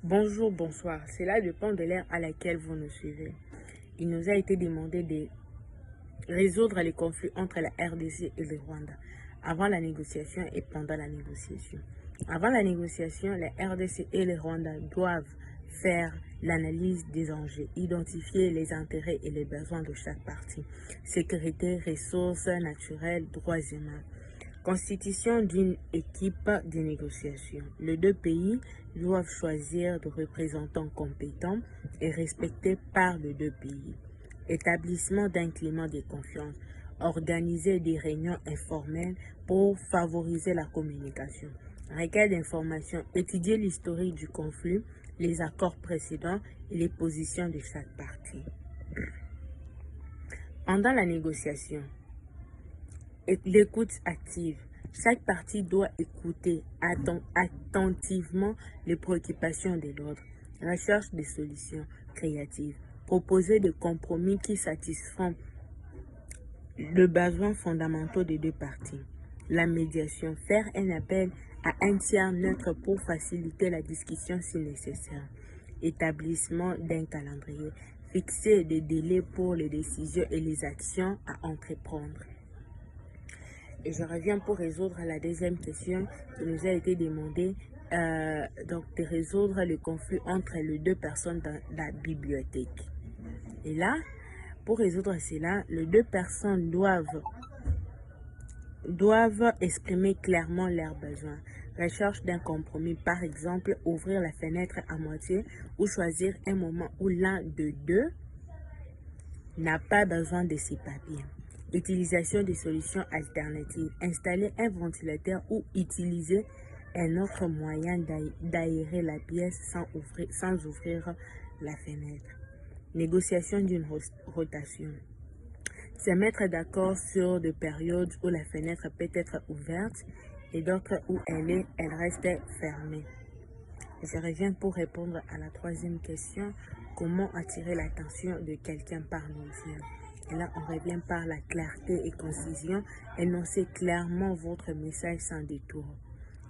Bonjour, bonsoir. Cela dépend de l'ère à laquelle vous nous suivez. Il nous a été demandé de résoudre les conflits entre la RDC et le Rwanda, avant la négociation et pendant la négociation. Avant la négociation, la RDC et le Rwanda doivent faire l'analyse des enjeux, identifier les intérêts et les besoins de chaque partie, sécurité, ressources naturelles, droits humains. Constitution d'une équipe de négociation. Les deux pays doivent choisir des représentants compétents et respectés par les deux pays. Établissement d'un climat de confiance. Organiser des réunions informelles pour favoriser la communication. Requête d'informations. Étudier l'historique du conflit, les accords précédents et les positions de chaque partie. Pendant la négociation, l'écoute active. Chaque partie doit écouter attentivement les préoccupations de l'autre. Recherche des solutions créatives. Proposer des compromis qui satisfont les besoins fondamentaux des deux parties. La médiation. Faire un appel à un tiers neutre pour faciliter la discussion si nécessaire. Établissement d'un calendrier. Fixer des délais pour les décisions et les actions à entreprendre. Et je reviens pour résoudre la deuxième question qui nous a été demandée, donc de résoudre le conflit entre les deux personnes dans la bibliothèque. Et là, pour résoudre cela, les deux personnes doivent exprimer clairement leurs besoins. Recherche d'un compromis, par exemple, ouvrir la fenêtre à moitié ou choisir un moment où l'un de deux n'a pas besoin de ses papiers. Utilisation des solutions alternatives. Installer un ventilateur ou utiliser un autre moyen d'aérer la pièce sans ouvrir la fenêtre. Négociation d'une rotation. Se mettre d'accord sur des périodes où la fenêtre peut être ouverte et d'autres où elle reste fermée. Je reviens pour répondre à la troisième question. Comment attirer l'attention de quelqu'un par nos yeux? Et là, on revient par la clarté et concision. Énoncez clairement votre message sans détour.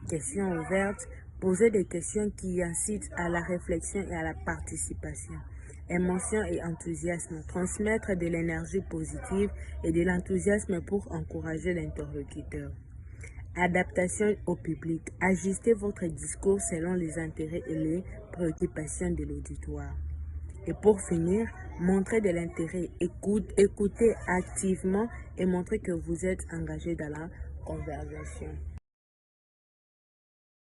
Questions ouvertes. Posez des questions qui incitent à la réflexion et à la participation. Émotion et enthousiasme. Transmettre de l'énergie positive et de l'enthousiasme pour encourager l'interlocuteur. Adaptation au public. Ajustez votre discours selon les intérêts et les préoccupations de l'auditoire. Et pour finir, montrez de l'intérêt. Écoutez activement et montrez que vous êtes engagé dans la conversation.